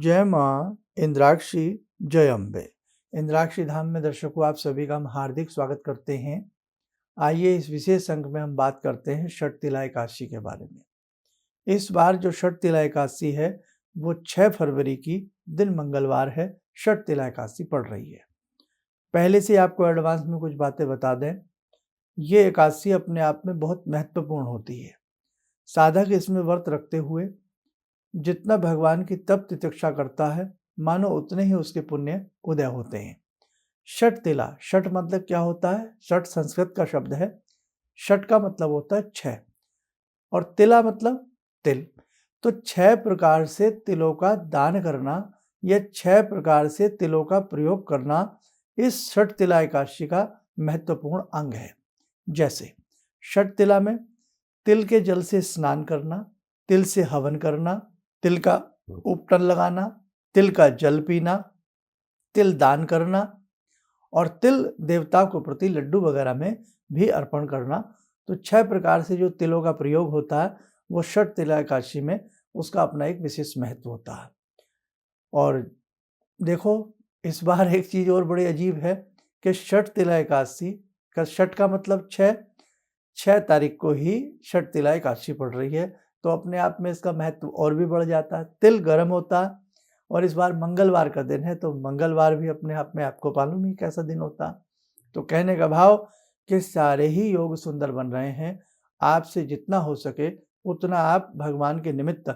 जय माँ इंद्राक्षी, जय अम्बे। इंद्राक्षी धाम में दर्शकों आप सभी का हम हार्दिक स्वागत करते हैं। आइए इस विशेष अंक में हम बात करते हैं षटतिला एकादशी के बारे में। इस बार जो षटतिला एकादशी है वो 6 फरवरी की दिन मंगलवार है, षटतिला एकादशी पड़ रही है। पहले से आपको एडवांस में कुछ बातें बता दें, ये एकादशी अपने आप में बहुत महत्वपूर्ण होती है। साधक इसमें व्रत रखते हुए जितना भगवान की तप तितिक्षा करता है, मानो उतने ही उसके पुण्य उदय होते हैं। षटतिला, षट मतलब क्या होता है? षट संस्कृत का शब्द है। षट का मतलब होता है 6 और तिला मतलब तिल। तो 6 प्रकार से तिलों का दान करना या 6 प्रकार से तिलों का प्रयोग करना इस षटतिला एकादशी का महत्वपूर्ण अंग है। जैसे षटतिला में तिल के जल से स्नान करना, तिल से हवन करना, तिल का उपटन लगाना, तिल का जल पीना, तिल दान करना और तिल देवता को प्रति लड्डू वगैरह में भी अर्पण करना। तो 6 प्रकार से जो तिलों का प्रयोग होता है वो षटतिला एकादशी में उसका अपना एक विशेष महत्व होता है। और देखो इस बार एक चीज और बड़ी अजीब है कि षटतिला एकादशी का षट का मतलब 6 तारीख को ही षटतिला एकादशी पड़ रही है, तो अपने आप में इसका महत्व और भी बढ़ जाता है। तिल गर्म होता है और इस बार मंगलवार का दिन है, तो मंगलवार भी अपने आप में आपको मालूम ही कैसा दिन होता है। तो कहने का भाव कि सारे ही योग सुंदर बन रहे हैं। आपसे जितना हो सके उतना आप भगवान के निमित्त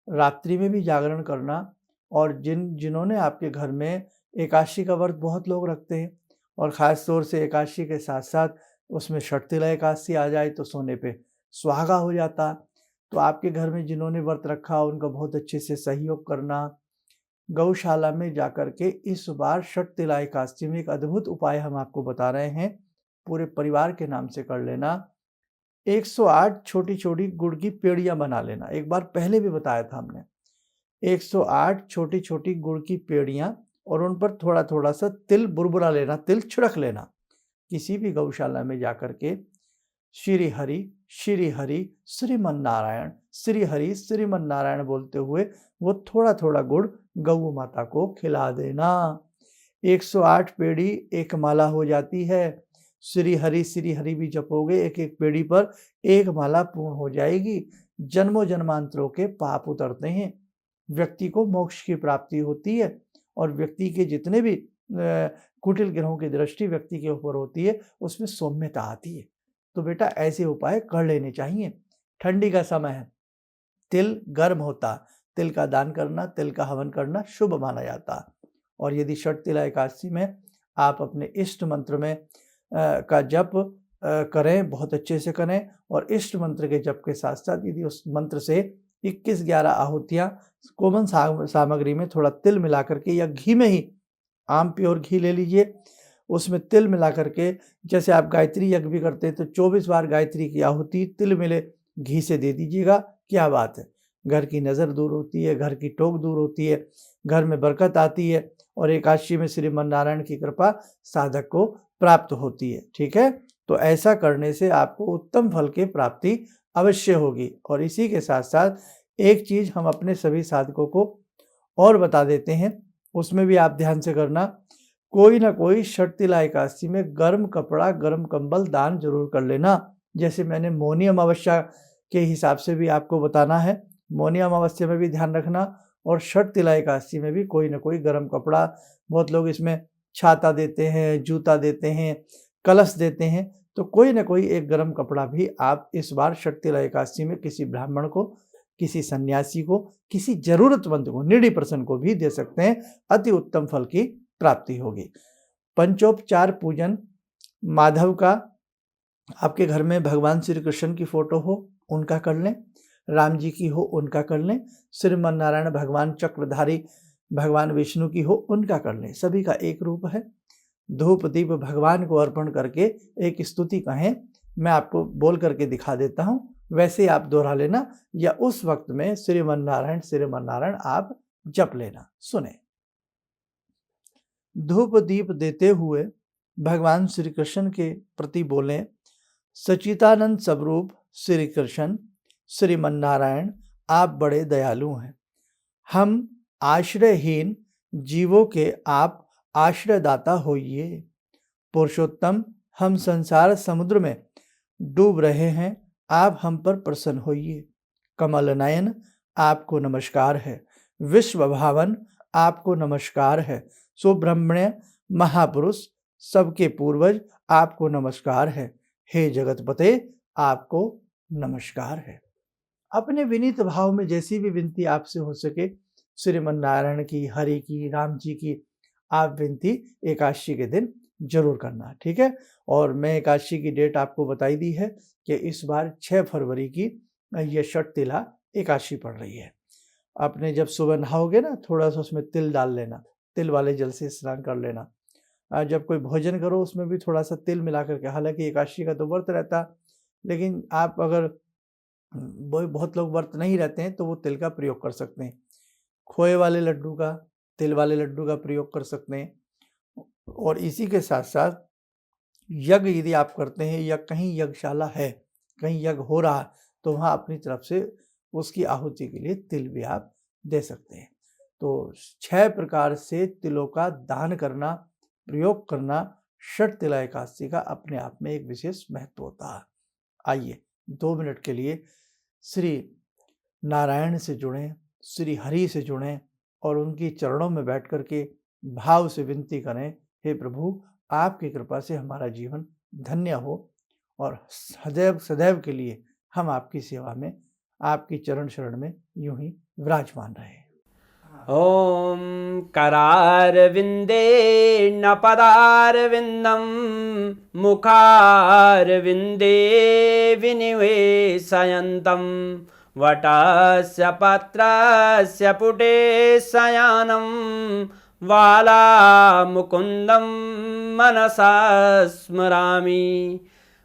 रात्रि में भी जागरण करना। और जिन्होंने आपके घर में एकादशी का व्रत बहुत लोग रखते हैं और ख़ास तौर से एकादशी के साथ साथ उसमें षटतिला एकादशी आ जाए तो सोने पे सुहागा हो जाता। तो आपके घर में जिन्होंने व्रत रखा उनका बहुत अच्छे से सहयोग करना। गौशाला में जाकर के इस बार षटतिला एकादशी में एक अद्भुत उपाय हम आपको बता रहे हैं, पूरे परिवार के नाम से कर लेना। 108 छोटी छोटी गुड़ की पेड़ियां बना लेना। एक बार पहले भी बताया था हमने। 108 छोटी छोटी गुड़ की पेड़ियां और उन पर थोड़ा थोड़ा सा तिल बुरबुरा लेना, तिल छिड़क लेना। किसी भी गौशाला में जाकर के श्री हरि श्री हरि श्रीमन नारायण, श्री हरि श्रीमन नारायण बोलते हुए वो थोड़ा थोड़ा गुड़ गौ माता को खिला देना। 108 पेड़ी एक माला हो जाती है। श्री हरि भी जपोगे एक एक पेड़ी पर एक माला पूर्ण हो जाएगी। जन्मों जन्मांतरों के पाप उतरते हैं, व्यक्ति को मोक्ष की प्राप्ति होती है और व्यक्ति के जितने भी कुटिल ग्रहों की दृष्टि व्यक्ति के ऊपर होती है उसमें सौम्यता आती है। तो बेटा ऐसे उपाय कर लेने चाहिए। ठंडी का समय है, तिल गर्म होता, तिल का दान करना, तिल का हवन करना शुभ माना जाता। और यदि षटतिला एकादशी में आप अपने इष्ट मंत्र में का जप करें, बहुत अच्छे से करें और इष्ट मंत्र के जप के साथ साथ यदि उस मंत्र से 21-11 आहुतियाँ कोमल सामग्री में थोड़ा तिल मिला करके या घी में ही, आम प्योर घी ले लीजिए, उसमें तिल मिला करके, जैसे आप गायत्री यज्ञ भी करते हैं तो 24 बार गायत्री की आहुति तिल मिले घी से दे दीजिएगा। क्या बात है, घर की नज़र दूर होती है, घर की टोक दूर होती है, घर में बरकत आती है और एकादशी में श्रीमन नारायण की कृपा साधक को प्राप्त होती है। ठीक है, तो ऐसा करने से आपको उत्तम फल की प्राप्ति अवश्य होगी। और इसी के साथ साथ एक चीज हम अपने सभी साधकों को और बता देते हैं, उसमें भी आप ध्यान से करना। कोई ना कोई षटतिला एकादशी में गर्म कपड़ा, गर्म कंबल दान जरूर कर लेना। जैसे मैंने मौनी अमावस्या के हिसाब से भी आपको बताना है, मौनी अमावस्या में भी ध्यान रखना और षटतिला एकादशी में भी कोई ना कोई गर्म कपड़ा। बहुत लोग इसमें छाता देते हैं, जूता देते हैं, कलश देते हैं, तो कोई ना कोई एक गर्म कपड़ा भी आप इस बार षटतिला एकादशी में किसी ब्राह्मण को, किसी सन्यासी को, किसी जरूरतमंद को, नीडी पर्सन को भी दे सकते हैं। अति उत्तम फल की प्राप्ति होगी। पंचोपचार पूजन, माधव का आपके घर में भगवान श्री कृष्ण की फोटो हो उनका कर लें, राम जी की हो उनका कर लें, श्रीमन नारायण भगवान चक्रधारी भगवान विष्णु की हो उनका कर लें। सभी का एक रूप है। धूप दीप भगवान को अर्पण करके एक स्तुति कहें, मैं आपको बोल करके दिखा देता हूं, वैसे आप दोहरा लेना या उस वक्त में श्रीमन नारायण आप जप लेना। सुने। धूप दीप देते हुए भगवान श्री कृष्ण के प्रति बोलें, सचितानंद स्वरूप श्री कृष्ण श्रीमन नारायण आप बड़े दयालु हैं। हम आश्रयहीन जीवों के आप आश्रयदाता होइए। पुरुषोत्तम, हम संसार समुद्र में डूब रहे हैं, आप हम पर प्रसन्न होइए। कमल नयन, आपको नमस्कार है। विश्व भावन, आपको नमस्कार है। सुब्रह्मण्य महापुरुष, सबके पूर्वज, आपको नमस्कार है। हे जगतपते, आपको नमस्कार है। अपने विनीत भाव में जैसी भी विनती आपसे हो सके, श्रीमन नारायण की, हरि की, राम जी की आप विनती एकादशी के दिन जरूर करना, ठीक है। और मैं एकादशी की डेट आपको बताई दी है कि इस बार 6 फरवरी की ये षटतिला एकादशी पड़ रही है। आपने जब सुबह नहाओगे ना, थोड़ा सा उसमें तिल डाल लेना, तिल वाले जल से स्नान कर लेना। जब कोई भोजन करो उसमें भी थोड़ा सा तिल मिला करके, हालांकि एकादशी का तो व्रत रहता, लेकिन आप अगर बहुत लोग व्रत नहीं रहते हैं तो वो तिल का प्रयोग कर सकते हैं। खोए वाले लड्डू का, तिल वाले लड्डू का प्रयोग कर सकते हैं। और इसी के साथ साथ यज्ञ यदि आप करते हैं या कहीं यज्ञशाला है, कहीं यज्ञ हो रहा, तो वहाँ अपनी तरफ से उसकी आहुति के लिए तिल भी आप दे सकते हैं। तो 6 प्रकार से तिलों का दान करना, प्रयोग करना षटतिला एकादशी का अपने आप में एक विशेष महत्व होता है। आइए 2 मिनट के लिए श्री नारायण से जुड़ें, श्री हरि से जुड़ें और उनकी चरणों में बैठ कर के भाव से विनती करें, हे प्रभु, आपकी कृपा से हमारा जीवन धन्य हो और सदैव सदैव के लिए हम आपकी सेवा में, आपकी चरण शरण में यूं ही विराजमान रहे। ॐ करारविन्दे न पदारविन्दं मुखारविन्दे विनिवेशयन्तं वटस्य पत्रस्य पुटे शयानं बालामुकुन्दं मनसा स्मरामि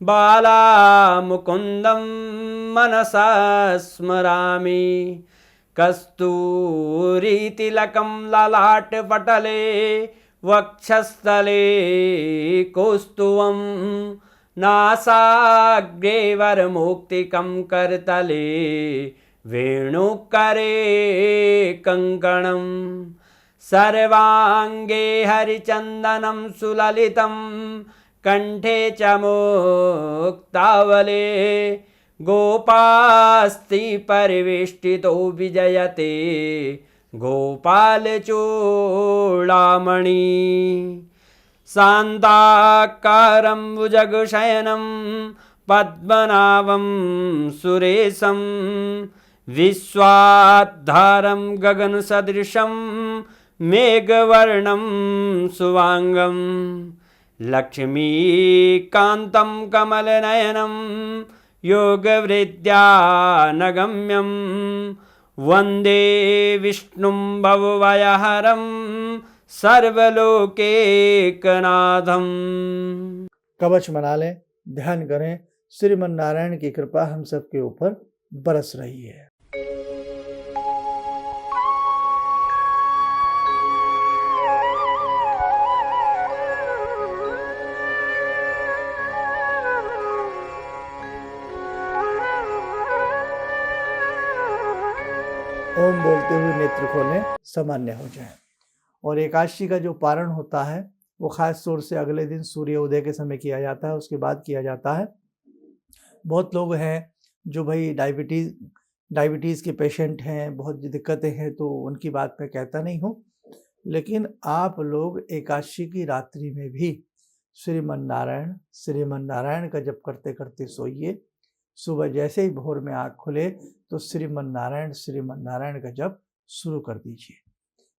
बालामुकुन्दं मनसा स्मरामि कस्तूरीतिलकं ललाटपटले वक्षस्थले कौस्तुभं नासाग्रे वरमौक्तिकं करतले वेणुकरे कङ्कणं सर्वाङ्गे हरिचन्दनं सुललितं कंठे च मुक्तावले गोपास्ति परिवेष्टितो विजयते गोपालचूडामणि शान्ताकारं भुजगशयनं पद्मनाभं सुरेशं विश्वाधारं गगनसदृशं मेघवर्णं शुभांगं लक्ष्मीकान्तं कमलनयनं योगवृद्ध्यानगम्यं वन्दे विष्णुं भवभयहरं सर्वलोकैकनाथं। कवच मना लें, ध्यान करें, श्रीमन नारायण की कृपा हम सबके ऊपर बरस रही है। ओम बोलते हुए नेत्र खोलें, सामान्य हो जाएं। और एकादशी का जो पारण होता है वो खास तौर से अगले दिन सूर्य उदय के समय किया जाता है, उसके बाद किया जाता है। बहुत लोग हैं जो भाई डायबिटीज़ के पेशेंट हैं, बहुत दिक्कतें हैं, तो उनकी बात मैं कहता नहीं हूँ, लेकिन आप लोग एकादशी की रात्रि में भी श्रीमन नारायण का जप करते करते सोइए। सुबह जैसे ही भोर में आँख खुले तो श्रीमन नारायण का जप शुरू कर दीजिए,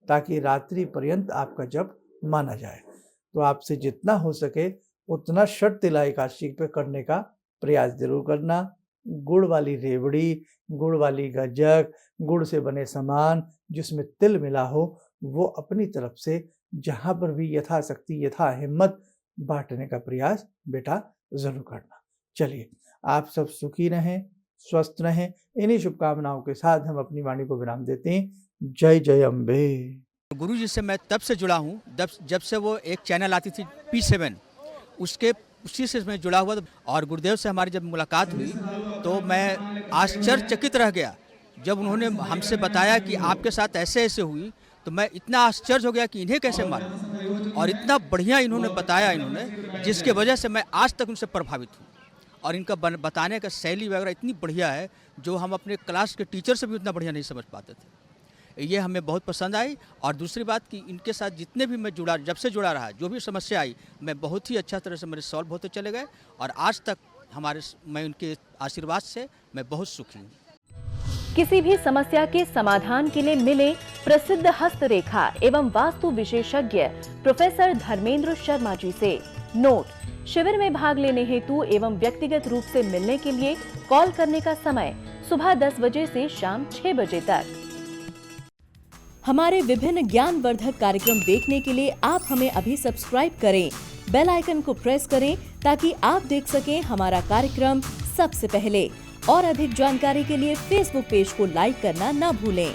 ताकि रात्रि पर्यंत आपका जप माना जाए। तो आपसे जितना हो सके उतना षटतिला एकादशी पे करने का प्रयास जरूर करना। गुड़ वाली रेवड़ी, गुड़ वाली गज्जक, गुड़ से बने सामान जिसमें तिल मिला हो, वो अपनी तरफ से जहाँ पर भी यथाशक्ति यथा हिम्मत बांटने का प्रयास बेटा जरूर करना। चलिए, आप सब सुखी रहें, स्वस्थ रहें। इन्हीं शुभकामनाओं के साथ हम अपनी वाणी को विराम देते हैं। जय जय अम्बे। गुरु जी से मैं तब से जुड़ा हूँ जब से वो एक चैनल आती थी P7, उसी से मैं जुड़ा हुआ। और गुरुदेव से हमारी जब मुलाकात हुई तो मैं आश्चर्यचकित रह गया जब उन्होंने हमसे बताया कि आपके साथ ऐसे ऐसे हुई तो मैं इतना आश्चर्य हो गया कि इन्हें कैसे मालूम, और इतना बढ़िया इन्होंने बताया इन्होंने, जिसके वजह से मैं आज तक उनसे प्रभावित हूँ। और इनका बताने का शैली वगैरह इतनी बढ़िया है जो हम अपने क्लास के टीचर से भी उतना बढ़िया नहीं समझ पाते थे। ये हमें बहुत पसंद आई। और दूसरी बात कि इनके साथ जितने भी मैं जुड़ा, जब से जुड़ा रहा, जो भी समस्या आई, मैं बहुत ही अच्छा तरह से मेरे सॉल्व होते चले गए, और आज तक मैं उनके आशीर्वाद से मैं बहुत सुखी हूँ। किसी भी समस्या के समाधान के लिए मिले प्रसिद्ध हस्तरेखा एवं वास्तु विशेषज्ञ प्रोफेसर धर्मेंद्र शर्मा जी से। नोट: शिविर में भाग लेने हेतु एवं व्यक्तिगत रूप से मिलने के लिए कॉल करने का समय सुबह 10 बजे से शाम 6 बजे तक। हमारे विभिन्न ज्ञानवर्धक कार्यक्रम देखने के लिए आप हमें अभी सब्सक्राइब करें, बेल आइकन को प्रेस करें ताकि आप देख सकें हमारा कार्यक्रम सबसे पहले। और अधिक जानकारी के लिए फेसबुक पेज को लाइक करना न भूलें।